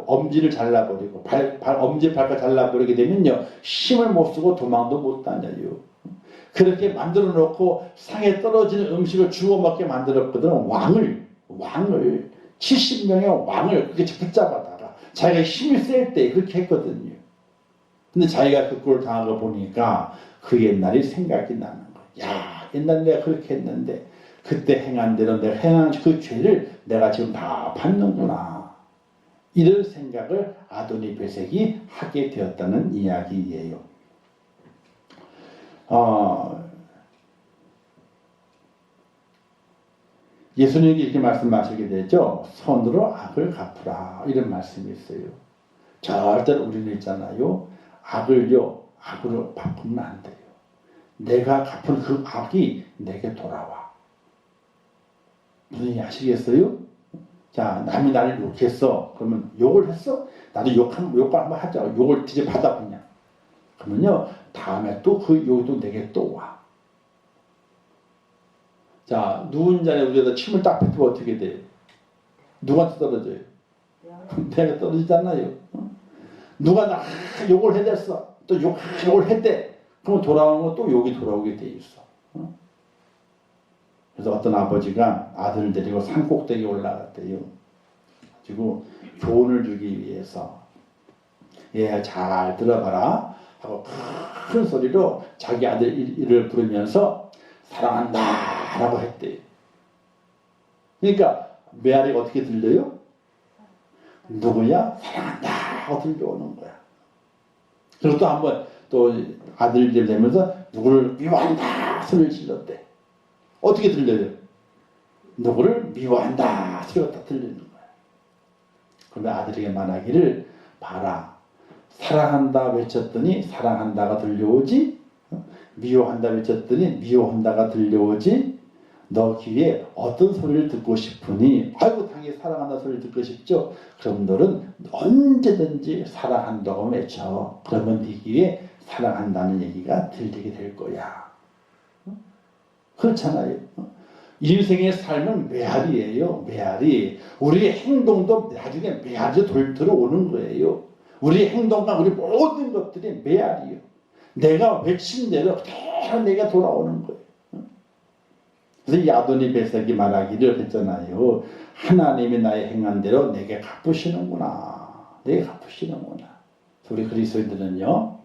Speaker 1: 엄지를 잘라버리고 엄지 발가락 잘라버리게 되면요 힘을 못 쓰고 도망도 못 다녀요. 그렇게 만들어 놓고 상에 떨어지는 음식을 주워 먹게 만들었거든. 왕을 70명의 왕을 그렇게 붙잡아다가 자기가 힘이 셀 때 그렇게 했거든요. 근데 자기가 그 꼴을 당하고 보니까 그 옛날이 생각이 나는 거야. 야, 옛날 내가 그렇게 했는데 그때 행한 대로 내가 행한 그 죄를 내가 지금 다 받는구나. 이런 생각을 아도니 베섹이 하게 되었다는 이야기예요. 예수님이 이렇게 말씀하시게 되죠. 선으로 악을 갚으라. 이런 말씀이 있어요. 절대로 우리는 있잖아요. 악으로 바꾸면 안 돼요. 내가 갚은 그 악이 내게 돌아와. 무슨 얘기 아시겠어요? 자, 남이 나를 욕했어. 그러면 욕을 했어? 나도 욕 한번 하자. 욕을 뒤집어 받아 그냥. 그러면요, 다음에 또 그 욕도 내게 또 와. 자, 누운 자리에 우리가 침을 딱 뱉으면 어떻게 돼요? 누구한테 떨어져요? 내가 떨어지잖아요. 누가 나 욕을 해댔어. 또 욕을 했대. 그러면 돌아오는 건 또 욕이 돌아오게 돼 있어. 그래서 어떤 아버지가 아들을 데리고 산꼭대기에 올라갔대요. 그리고 교훈을 주기 위해서 얘 잘 들어봐라 하고 큰 소리로 자기 아들 이름을 부르면서 사랑한다 라고 했대요. 그러니까 메아리가 어떻게 들려요? 누구야? 사랑한다 하고 들려오는 거야. 그리고 또 한번 또 아들 이름 되면서 누구를 미워한다 소리를 질렀대. 어떻게 들려요? 누구를 미워한다 소리가 딱 들리는 거야. 그러면 아들에게 말하기를 봐라. 사랑한다 외쳤더니 사랑한다가 들려오지? 미워한다 외쳤더니 미워한다가 들려오지? 너 귀에 어떤 소리를 듣고 싶으니? 아이고 당연히 사랑한다 소리를 듣고 싶죠? 그럼 너는 언제든지 사랑한다고 외쳐. 그러면 네 귀에 사랑한다는 얘기가 들리게 될 거야. 그렇잖아요. 인생의 삶은 메아리예요. 메아리. 우리의 행동도 나중에 메아리로 들어오는 거예요. 우리 행동과 우리 모든 것들이 메아리요. 내가 외친 대로 그대로 내가 돌아오는 거예요. 그래서 야도니 베색이 말하기를 했잖아요. 하나님이 나의 행한 대로 내게 갚으시는구나. 내게 갚으시는구나. 우리 그리스도인들은요.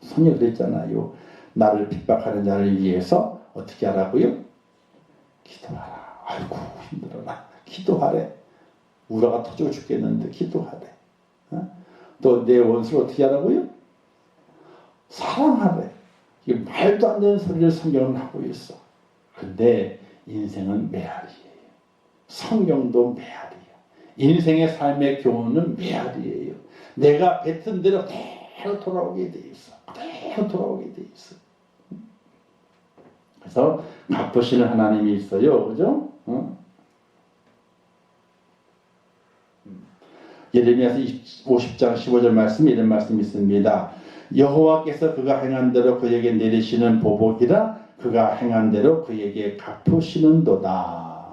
Speaker 1: 성경 그랬잖아요. 나를 핍박하는 자를 위해서 어떻게 하라고요? 기도하라. 아이고 힘들어라. 기도하래. 우라가 터지고 죽겠는데 기도하래. 또 내 원수를 어떻게 하라고요? 사랑하래. 이게 말도 안 되는 소리를 성경은 하고 있어. 근데 인생은 메아리예요. 성경도 메아리예요. 인생의 삶의 교훈은 메아리예요. 내가 뱉은 대로 그대로 돌아오게 돼 있어. 그대로 돌아오게 돼 있어. 그래서 갚으시는 하나님이 있어요. 그죠? 예레미야서 50장 15절 말씀에 이런 말씀이 있습니다. 여호와께서 그가 행한 대로 그에게 내리시는 보복이라 그가 행한 대로 그에게 갚으시는도다.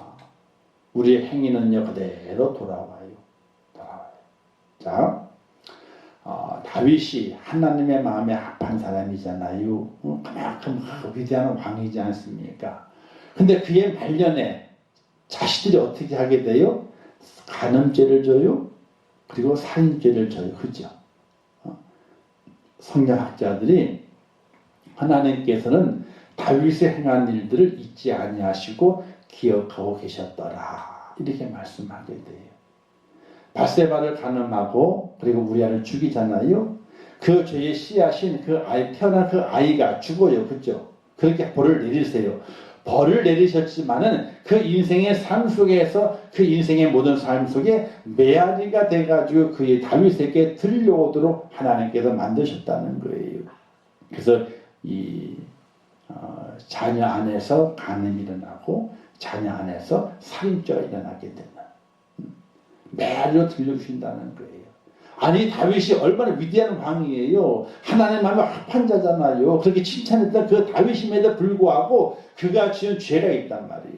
Speaker 1: 우리의 행위는요 그대로 돌아와요. 자, 다윗이 하나님의 마음에 합한 사람이잖아요. 그만큼 위대한 왕이지 않습니까? 근데 그의 말년에 자식들이 어떻게 하게 돼요? 간음죄를 져요. 그리고 살인죄를 져요. 그죠? 성경학자들이 하나님께서는 다윗의 행한 일들을 잊지 아니하시고 기억하고 계셨더라. 이렇게 말씀하게 돼요. 바세바를 간음하고 그리고 우리아를 죽이잖아요. 그 죄의 씨앗인 그 아이, 태어난 그 아이가 죽어요. 그죠? 그렇게 벌을 내리세요. 벌을 내리셨지만은 그 인생의 삶 속에서 그 인생의 모든 삶 속에 메아리가 돼가지고 그의 다윗에게 들려오도록 하나님께서 만드셨다는 거예요. 그래서 이 자녀 안에서 간음이 일어나고 자녀 안에서 살인죄가 일어나게 되는 메아리로 들려주신다는 거예요. 아니 다윗이 얼마나 위대한 왕이에요. 하나님 마음에 합한 자잖아요. 그렇게 칭찬했던 그 다윗임에도 불구하고 그가 지은 죄가 있단 말이에요.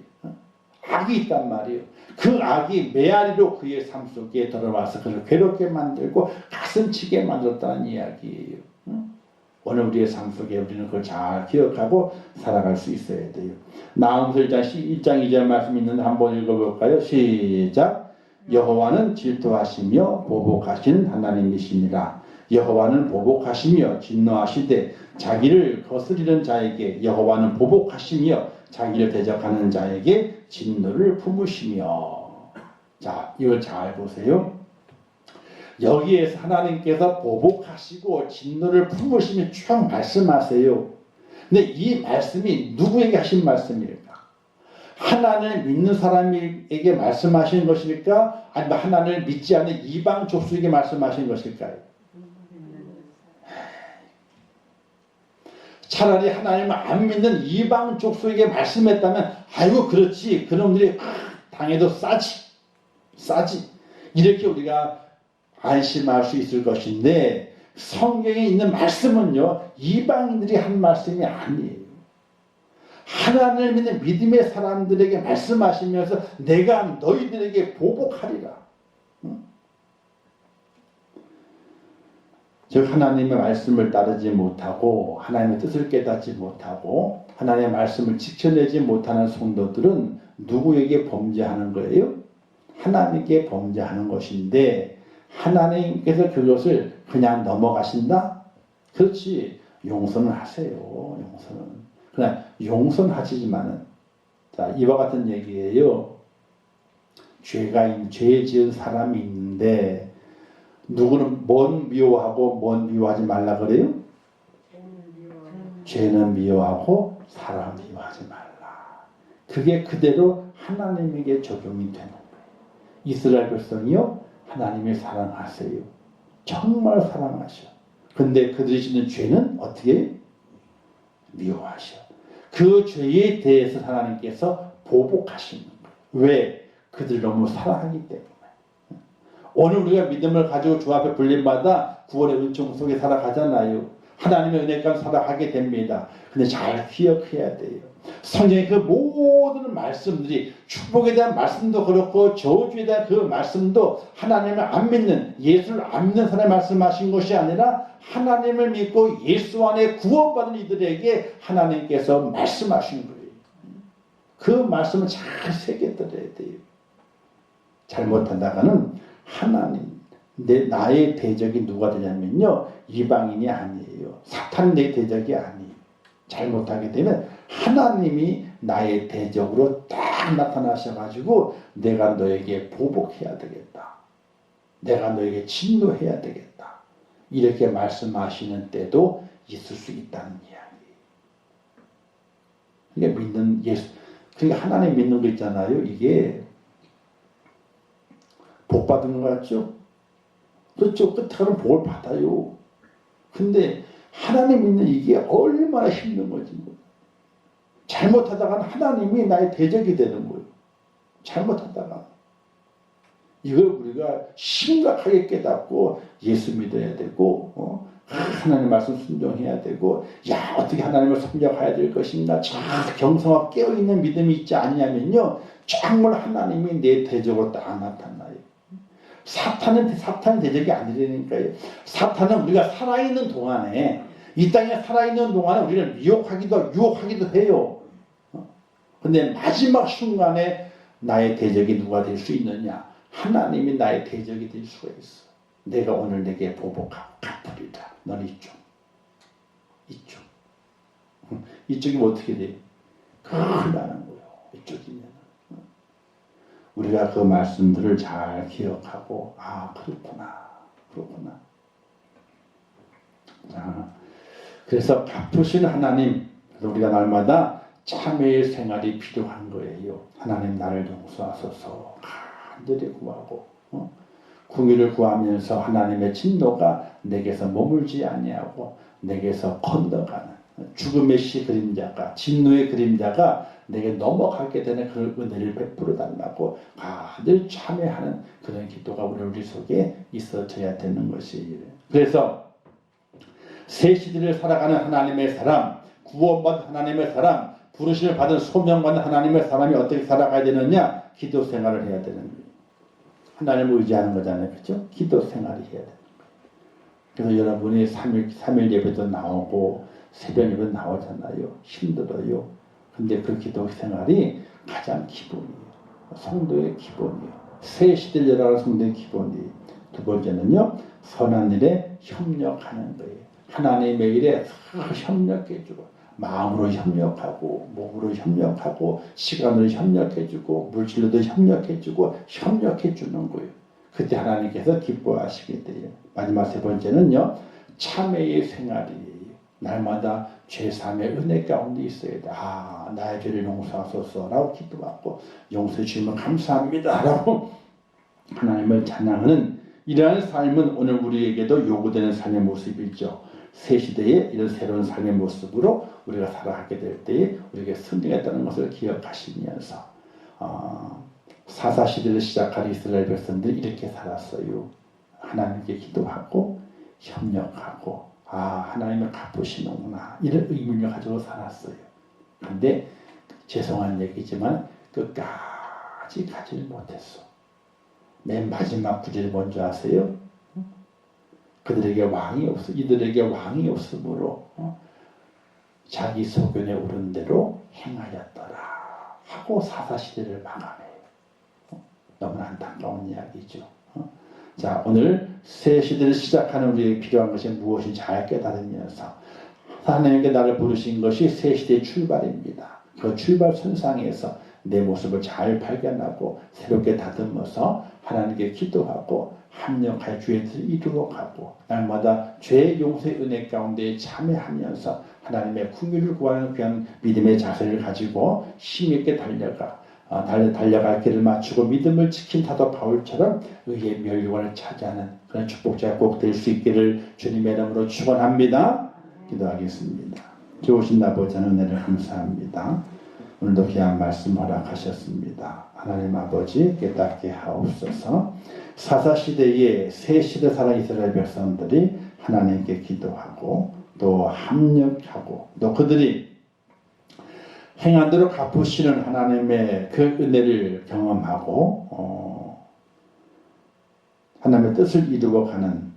Speaker 1: 악이 있단 말이에요. 그 악이 메아리로 그의 삶 속에 들어와서 그를 괴롭게 만들고 가슴치게 만들었다는 이야기예요. 오늘 우리의 삶 속에 우리는 그걸 잘 기억하고 살아갈 수 있어야 돼요. 나음서 1장 2절 말씀이 있는데 한번 읽어볼까요? 시작. 여호와는 질투하시며 보복하시는 하나님이시니라. 여호와는 보복하시며 진노하시되 자기를 거스리는 자에게 여호와는 보복하시며 자기를 대적하는 자에게 진노를 품으시며. 자, 이걸 잘 보세요. 여기에서 하나님께서 보복하시고 진노를 품으시며 쭉 말씀하세요. 근데 이 말씀이 누구에게 하신 말씀일까? 하나님을 믿는 사람에게 말씀하시는 것일까? 아니면 하나님을 믿지 않는 이방 족속에게 말씀하시는 것일까요? 차라리 하나님을 안 믿는 이방 족속에게 말씀했다면 아이고 그렇지 그놈들이 당해도 싸지 이렇게 우리가 안심할 수 있을 것인데 성경에 있는 말씀은요 이방인들이 한 말씀이 아니에요. 하나님을 믿는 믿음의 사람들에게 말씀하시면서 내가 너희들에게 보복하리라. 즉 하나님의 말씀을 따르지 못하고 하나님의 뜻을 깨닫지 못하고 하나님의 말씀을 지켜내지 못하는 성도들은 누구에게 범죄하는 거예요? 하나님께 범죄하는 것인데 하나님께서 그것을 그냥 넘어가신다? 그렇지. 용서는 하세요. 용서는. 그냥 용서하시지만은 자, 이와 같은 얘기예요. 죄 지은 사람이 있는데 누구는 뭔 미워하고 뭔 미워하지 말라 그래요? 죄는 미워하고 사람 미워하지 말라. 그게 그대로 하나님에게 적용이 되는 거예요. 이스라엘 백성이요, 하나님을 사랑하세요. 정말 사랑하셔. 근데 그들이 짓는 죄는 어떻게 미워하셔. 그 죄에 대해서 하나님께서 보복하시는 거예요. 왜? 그들 너무 사랑하기 때문에. 오늘 우리가 믿음을 가지고 주 앞에 불림받아 구원의 은총 속에 살아가잖아요. 하나님의 은혜 가운데 살아가게 됩니다. 근데 잘 기억해야 돼요. 성경의 그 모든 말씀들이 축복에 대한 말씀도 그렇고 저주에 대한 그 말씀도 하나님을 안 믿는, 예수를 안 믿는 사람이 말씀하신 것이 아니라 하나님을 믿고 예수 안에 구원받은 이들에게 하나님께서 말씀하신 거예요. 그 말씀을 잘 새겨들어야 돼요. 잘못한다가는 하나님, 나의 대적이 누가 되냐면요, 이방인이 아니에요. 사탄 내 대적이 아니에요. 잘못하게 되면 하나님이 나의 대적으로 딱 나타나셔가지고 내가 너에게 보복해야 되겠다. 내가 너에게 진노해야 되겠다. 이렇게 말씀하시는 때도 있을 수 있다는 이야기. 그러니까 믿는 예수, 그러니까 하나님 믿는 거 있잖아요. 이게 복 받은 것 같죠? 그렇죠. 끝에 가면 복을 받아요. 근데 하나님 믿는 이게 얼마나 힘든 거지. 잘못하다가는 하나님이 나의 대적이 되는 거예요. 잘못하다가. 이걸 우리가 심각하게 깨닫고 예수 믿어야 되고 하나님 말씀 순종해야 되고 야 어떻게 하나님을 섬겨가야 될 것인가 참 경성하고 깨어있는 믿음이 있지 않냐면요. 정말 하나님이 내 대적으로 딱 나타나요. 사탄은 대적이 아니라니까요. 사탄은 우리가 살아있는 동안에 이 땅에 살아있는 동안에 우리를 유혹하기도 해요. 근데 마지막 순간에 나의 대적이 누가 될 수 있느냐? 하나님이 나의 대적이 될 수가 있어. 내가 오늘 내게 보복하고 갚으리라. 넌 이쪽. 이쪽이면 어떻게 돼? 큰일 나는 거예요. 이쪽이면. 우리가 그 말씀들을 잘 기억하고 그렇구나. 자, 그래서 갚으실 하나님, 우리가 날마다 참회의 생활이 필요한 거예요. 하나님 나를 용서하소서 간절히 구하고 궁유를 구하면서 하나님의 진노가 내게서 머물지 아니하고 내게서 건너가는 죽음의 시 그림자가 진노의 그림자가 내게 넘어가게 되는 그런 은혜를 베풀어 달라고 다들 참회하는 그런 기도가 우리 속에 있어져야 되는 것이에요. 그래서 새 시대를 살아가는 하나님의 사람, 구원받은 하나님의 사람, 부르심을 받은 소명받은 하나님의 사람이 어떻게 살아가야 되느냐? 기도 생활을 해야 되는 거예요. 하나님을 의지하는 거잖아요. 그렇죠? 기도 생활을 해야 되는 거예요. 그래서 여러분이 3일 예배도 나오고 새벽 예배도 나오잖아요. 힘들어요. 근데 그 기도 생활이 가장 기본이에요. 성도의 기본이에요. 새 시대를 열어가는 성도의 기본이에요. 두 번째는요. 선한 일에 협력하는 거예요. 하나님의 일에 협력해주고 마음으로 협력하고 몸으로 협력하고 시간으로 협력해주고 물질로도 협력해주고 협력해주는 거예요. 그때 하나님께서 기뻐하시게 돼요. 마지막 세 번째는요. 참회의 생활이에요. 날마다 죄사함의 은혜 가운데 있어야 돼. 나의 죄를 용서하소서라고 기도하고 용서해 주시면 감사합니다라고 하나님을 찬양하는 이러한 삶은 오늘 우리에게도 요구되는 삶의 모습이죠. 새 시대에 이런 새로운 삶의 모습으로 우리가 살아가게 될 때에 우리에게 승리했다는 것을 기억하시면서 사사시대를 시작한 이스라엘 백성들이 이렇게 살았어요. 하나님께 기도하고 협력하고 하나님을 갚으시는구나 이런 의문을 가지고 살았어요. 그런데 죄송한 얘기지만 끝까지 가지를 못했어. 맨 마지막 구절이 뭔지 아세요? 이들에게 왕이 없으므로 자기 소견에 오른 대로 행하였더라 하고 사사시대를 마감해요. 너무나 안타까운 이야기죠. 자, 오늘 새 시대를 시작하는 우리에게 필요한 것이 무엇인지 잘 깨달으면서 하나님께 나를 부르신 것이 새 시대의 출발입니다. 그 출발선상에서 내 모습을 잘 발견하고 새롭게 다듬어서 하나님께 기도하고 합력하여 주의 뜻을 이루어가고 날마다 죄의 용서의 은혜 가운데 참여하면서 하나님의 긍휼을 구하는 그런 믿음의 자세를 가지고 힘있게 달려갈 길을 맞추고 믿음을 지킨 사도 바울처럼 의의 멸류관을 차지하는 그런 축복자가 꼭 될 수 있기를 주님의 이름으로 축원합니다. 기도하겠습니다. 좋으신 아버지 은혜를 감사합니다. 오늘도 귀한 말씀 허락하셨습니다. 하나님 아버지 깨닫게 하옵소서. 사사시대에 새 시대 살아 이스라엘 백성들이 하나님께 기도하고 또 합력하고 또 그들이 행한 대로 갚으시는 하나님의 그 은혜를 경험하고 하나님의 뜻을 이루어가는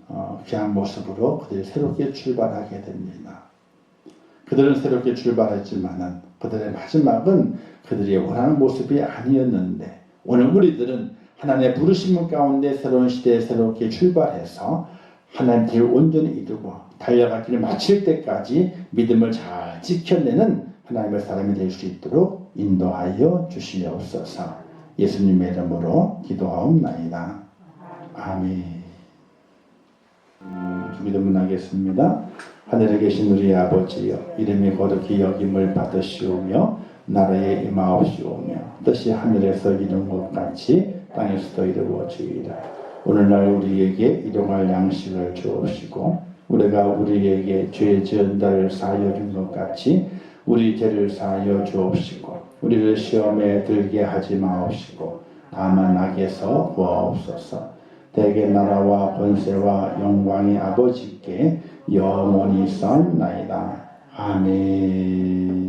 Speaker 1: 귀한 모습으로 그들이 새롭게 출발하게 됩니다. 그들은 새롭게 출발했지만은 그들의 마지막은 그들이 원하는 모습이 아니었는데 오늘 우리들은 하나님의 부르심 가운데 새로운 시대에 새롭게 출발해서 하나님 뜻을 온전히 이루고 달려갈 길을 마칠 때까지 믿음을 잘 지켜내는 하나님의 사람이 될 수 있도록 인도하여 주시옵소서. 예수님의 이름으로 기도하옵나이다. 아멘. 기도문하겠습니다. 하늘에 계신 우리 아버지여, 이름이 거룩히 여김을 받으시오며 나라에 임하옵시오며 뜻이 하늘에서 이룬 것 같이 땅에서도 이루어지이다. 오늘날 우리에게 일용할 양식을 주옵시고 우리가 우리에게 죄 지은 자를 사하여 준 것 같이 우리 죄를 사하여 주옵시고 우리를 시험에 들게 하지 마옵시고 다만 악에서 구하옵소서. 대개 나라와 권세와 영광이 아버지께 영원히 있사옵나이다. 아멘.